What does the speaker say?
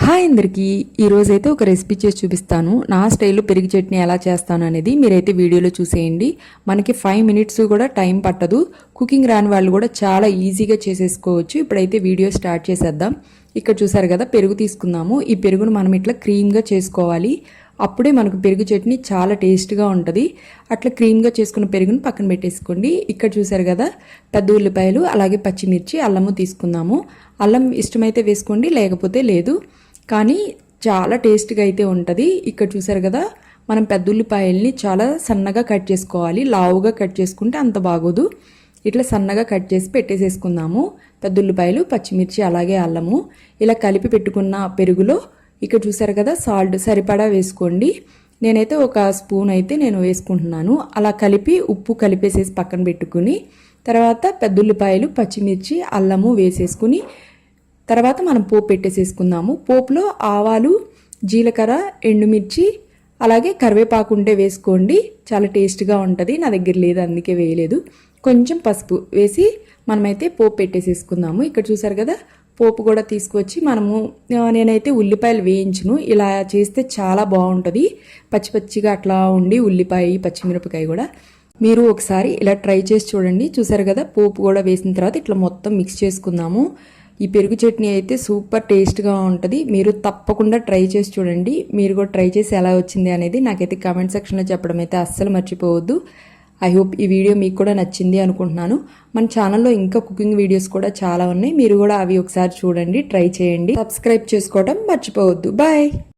Hi అందరికీ ఈరోజైతే ఒక రెసిపీ చేసి చూపిస్తాను. నా స్టైల్లో పెరుగు చట్నీ ఎలా చేస్తాను అనేది మీరైతే వీడియోలో చూసేయండి. మనకి 5 మినిట్స్ కూడా టైం పట్టదు. కుకింగ్ రాని వాళ్ళు కూడా చాలా ఈజీగా చేసేసుకోవచ్చు. ఇప్పుడైతే వీడియో స్టార్ట్ చేసేద్దాం. ఇక్కడ చూసారు కదా, పెరుగు తీసుకుందాము. ఈ పెరుగును మనం ఇట్లా క్రీమ్గా చేసుకోవాలి. అప్పుడే మనకు పెరుగు చట్నీ చాలా టేస్ట్గా ఉంటుంది. అట్లా క్రీమ్గా చేసుకున్న పెరుగును పక్కన పెట్టేసుకోండి. ఇక్కడ చూసారు కదా, పెద్ద ఉల్లిపాయలు అలాగే పచ్చిమిర్చి అల్లము తీసుకుందాము. అల్లం ఇష్టమైతే వేసుకోండి, లేకపోతే లేదు. కానీ చాలా టేస్ట్గా అయితే ఉంటుంది. ఇక్కడ చూసారు కదా, మనం పెద్ద ఉల్లిపాయల్ని చాలా సన్నగా కట్ చేసుకోవాలి. లావుగా కట్ చేసుకుంటే అంత బాగోదు. ఇట్లా సన్నగా కట్ చేసి పెట్టేసేసుకుందాము. పెద్ద ఉల్లిపాయలు, పచ్చిమిర్చి అలాగే అల్లము ఇలా కలిపి పెట్టుకున్న పెరుగులో ఇక్కడ చూసారు కదా, సాల్ట్ సరిపడా వేసుకోండి. నేనైతే ఒక స్పూన్ అయితే నేను వేసుకుంటున్నాను. అలా కలిపి ఉప్పు కలిపేసేసి పక్కన పెట్టుకుని తర్వాత పెద్ద ఉల్లిపాయలు, పచ్చిమిర్చి, అల్లము వేసేసుకుని తర్వాత మనం పోపు పెట్టేసేసుకుందాము. పోపులో ఆవాలు, జీలకర్ర, ఎండుమిర్చి అలాగే కరివేపాకు ఉంటే వేసుకోండి, చాలా టేస్ట్గా ఉంటుంది. నా దగ్గర లేదు, అందుకే వేయలేదు. కొంచెం పసుపు వేసి మనమైతే పోపు పెట్టేసేసుకుందాము. ఇక్కడ చూసారు కదా, పోపు కూడా తీసుకొచ్చి నేనైతే ఉల్లిపాయలు వేయించును. ఇలా చేస్తే చాలా బాగుంటుంది. పచ్చి పచ్చిగా అట్లా ఉండి ఉల్లిపాయ, పచ్చిమిరపకాయ కూడా మీరు ఒకసారి ఇలా ట్రై చేసి చూడండి. చూసారు కదా, పోపు కూడా వేసిన తర్వాత ఇట్లా మొత్తం మిక్స్ చేసుకుందాము. ఈ పెరుగు చట్నీ అయితే సూపర్ టేస్ట్గా ఉంటుంది. మీరు తప్పకుండా ట్రై చేసి చూడండి. మీరు కూడా ట్రై చేసి ఎలా వచ్చింది అనేది నాకైతే కామెంట్ సెక్షన్లో చెప్పడం అయితే అస్సలు మర్చిపోవద్దు. ఐ హోప్ ఈ వీడియో మీకు కూడా నచ్చింది అనుకుంటున్నాను. మన ఛానల్లో ఇంకా కుకింగ్ వీడియోస్ కూడా చాలా ఉన్నాయి. మీరు కూడా అవి ఒకసారి చూడండి, ట్రై చేయండి. సబ్స్క్రైబ్ చేసుకోవడం మర్చిపోవద్దు. బాయ్.